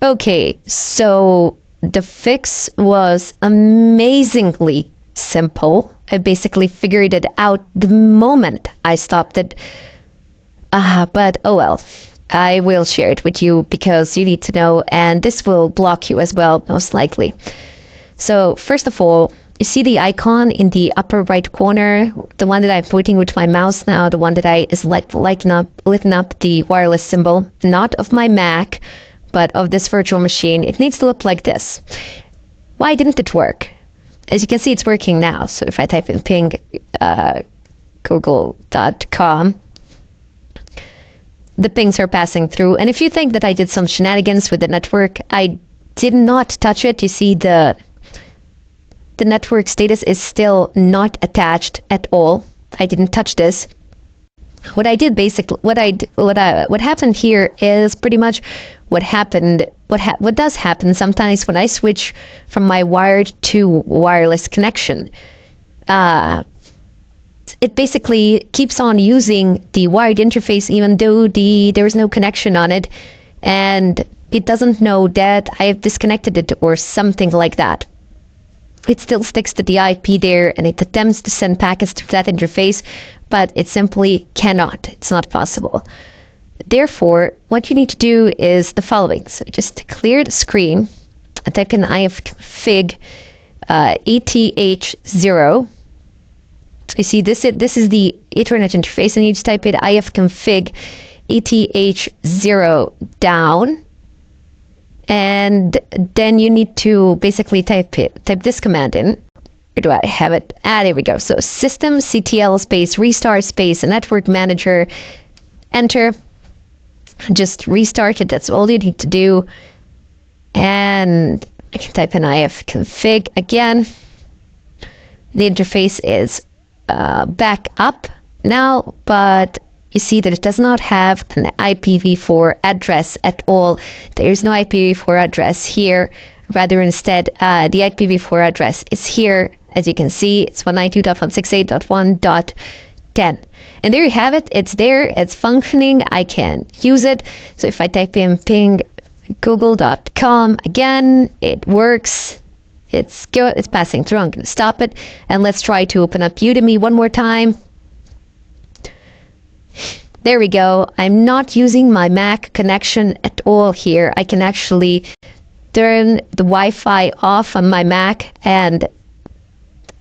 Okay, so the fix was amazingly simple. I basically figured it out the moment I stopped it. But oh well, I will share it with you because you need to know, and this will block you as well, most likely. So first of all, you see the icon in the upper right corner, the one that I'm pointing with my mouse now, the one that is lighting up the wireless symbol, not of my Mac, but of this virtual machine. It needs to look like this. Why didn't it work? As you can see, it's working now. So if I type in ping google.com, the pings are passing through. And if you think that I did some shenanigans with the network, I did not touch it. You see the network status is still not attached at all. I didn't touch this. What I did basically, what happened here is pretty much what happened. What does happen sometimes when I switch from my wired to wireless connection. It basically keeps on using the wired interface even though there is no connection on it, and it doesn't know that I have disconnected it or something like that. It still sticks to the IP there and it attempts to send packets to that interface, but it simply cannot. It's not possible. Therefore, what you need to do is the following. So just clear the screen, type in ifconfig ETH0. You see, this is the Ethernet interface, and you just type in ifconfig ETH0 down. And then you need to basically type this command in. Where do I have it? There we go. So systemctl space restart space network manager, enter. Just restart it. That's all you need to do. And I can type in ifconfig again. The interface is back up now, but you see that it does not have an IPv4 address at all. There is no IPv4 address here. Rather, instead, the IPv4 address is here. As you can see, it's 192.168.1.10. And there you have it. It's there. It's functioning. I can use it. So if I type in ping google.com again, it works. It's good. It's passing through. I'm going to stop it. And let's try to open up Udemy one more time. There we go. I'm not using my Mac connection at all here. I can actually turn the Wi-Fi off on my Mac, and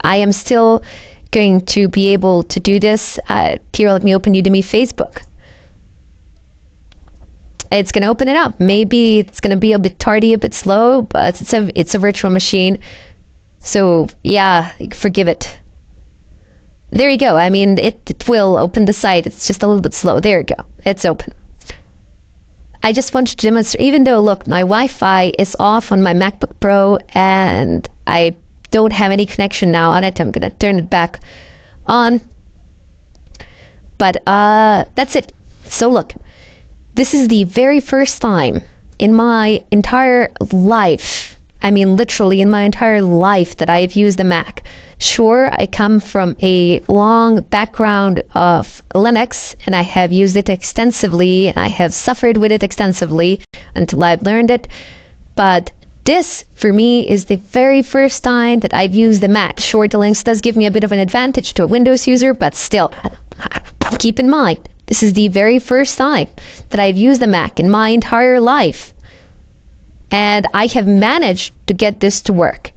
I am still going to be able to do this. Here, let me open Udemy Facebook. It's going to open it up. Maybe it's going to be a bit tardy, a bit slow, but it's a virtual machine. So yeah, forgive it. There you go. I mean, it will open the site. It's just a little bit slow. There you go. It's open. I just wanted to demonstrate, even though, look, my Wi-Fi is off on my MacBook Pro and I don't have any connection now on it. I'm going to turn it back on. But that's it. So look, this is the very first time in my entire life, I mean, literally in my entire life, that I've used a Mac. Sure, I come from a long background of Linux, and I have used it extensively, and I have suffered with it extensively until I've learned it. But this, for me, is the very first time that I've used the Mac. Sure, the Linux does give me a bit of an advantage to a Windows user, but still, keep in mind, this is the very first time that I've used the Mac in my entire life. And I have managed to get this to work.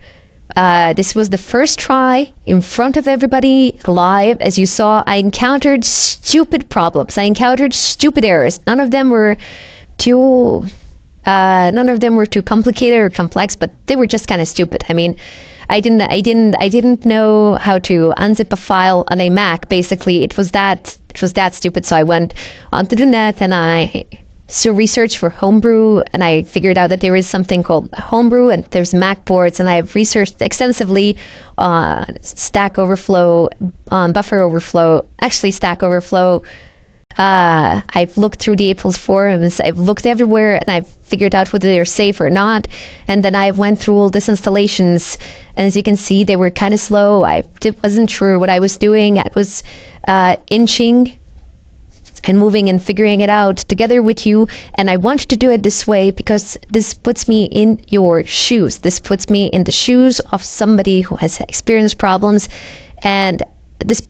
This was the first try in front of everybody live. As you saw, I encountered stupid problems. I encountered stupid errors. None of them were too complicated or complex, but they were just kind of stupid. I mean, I didn't know how to unzip a file on a Mac. Basically, it was that stupid. So I went onto the net and I researched for Homebrew, and I figured out that there is something called Homebrew, and there's Mac boards, and I've researched extensively on Stack Overflow, on Buffer Overflow, actually Stack Overflow. I've looked through the Apple's forums, I've looked everywhere, and I've figured out whether they're safe or not. And then I went through all these installations, and as you can see, they were kind of slow. I wasn't sure what I was doing. I was inching and moving and figuring it out together with you. And I want to do it this way because this puts me in your shoes. This puts me in the shoes of somebody who has experienced problems. And this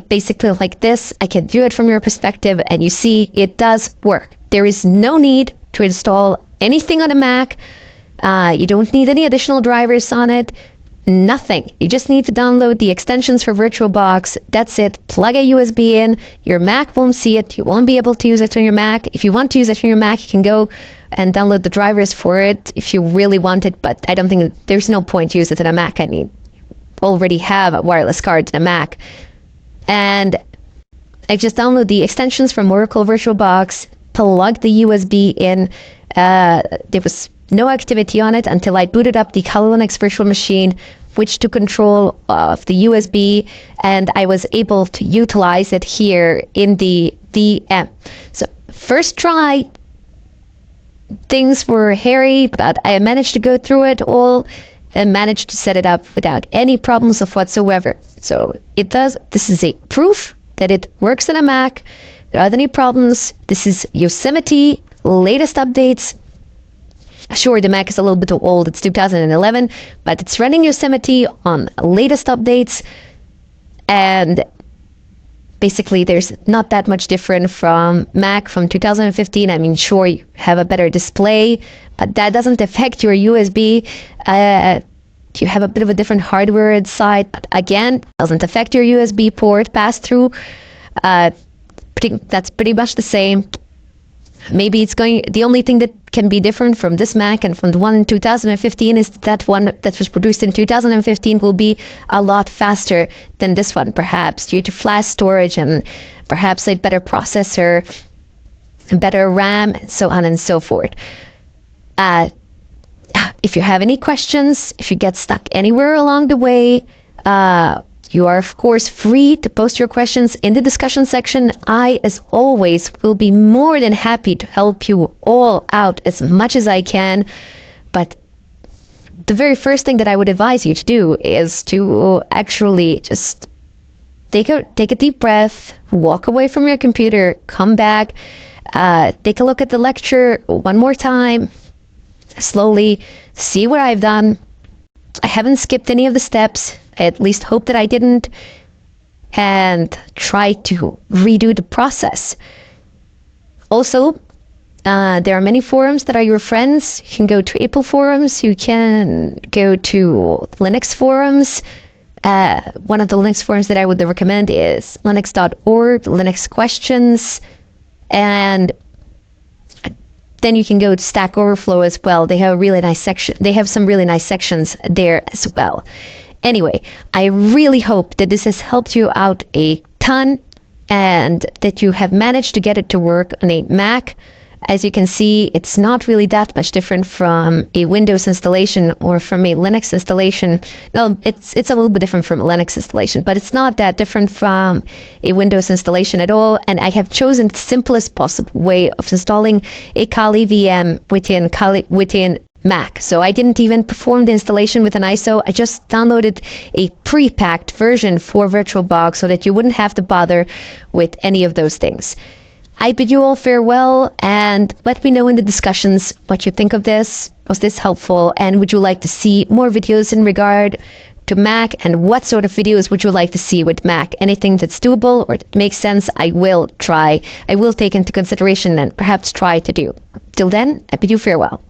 basically like this, I can view it from your perspective, and you see it does work. There is no need to install anything on a Mac. You don't need any additional drivers on it. Nothing. You just need to download the extensions for VirtualBox. That's it. Plug a USB in. Your Mac won't see it. You won't be able to use it on your Mac. If you want to use it on your Mac, you can go and download the drivers for it if you really want it. But I don't think there's no point to use it on a Mac. I mean, already have a wireless card in a Mac. And I just download the extensions from Oracle VirtualBox, plug the USB in. There was no activity on it until I booted up the Kali Linux virtual machine, which took control of the USB, and I was able to utilize it here in the VM. So first try, things were hairy, but I managed to go through it all and managed to set it up without any problems of whatsoever. So it does. This is a proof that it works on a Mac without any problems. This is Yosemite latest updates. Sure, the Mac is a little bit old, it's 2011, but it's running Yosemite on latest updates, and basically there's not that much different from Mac from 2015. I mean, sure, you have a better display, but that doesn't affect your USB. You have a bit of a different hardware inside, but again, doesn't affect your USB port pass-through. That's pretty much the same. Maybe the only thing that can be different from this Mac and from the one in 2015 is that one that was produced in 2015 will be a lot faster than this one, perhaps due to flash storage and perhaps a better processor, better RAM, and so on and so forth. If you have any questions, if you get stuck anywhere along the way, you are, of course, free to post your questions in the discussion section. I, as always, will be more than happy to help you all out as much as I can. But the very first thing that I would advise you to do is to actually just take a deep breath, walk away from your computer, come back, take a look at the lecture one more time, slowly, see what I've done. I haven't skipped any of the steps. I at least hope that I didn't, and try to redo the process. Also, there are many forums that are your friends. You can go to Apple forums, you can go to Linux forums. One of the Linux forums that I would recommend is linux.org, Linux questions, and then you can go to Stack Overflow as well. They have a really nice section. They have some really nice sections there as well. Anyway, I really hope that this has helped you out a ton and that you have managed to get it to work on a Mac. As you can see, it's not really that much different from a Windows installation or from a Linux installation. No, it's a little bit different from a Linux installation, but it's not that different from a Windows installation at all. And I have chosen the simplest possible way of installing a Kali VM within Mac. So I didn't even perform the installation with an ISO. I just downloaded a pre-packed version for VirtualBox so that you wouldn't have to bother with any of those things. I bid you all farewell, and let me know in the discussions what you think of this. Was this helpful, and would you like to see more videos in regard to Mac, and what sort of videos would you like to see with Mac? Anything that's doable or that makes sense, I will try. I will take into consideration and perhaps try to do. Till then, I bid you farewell.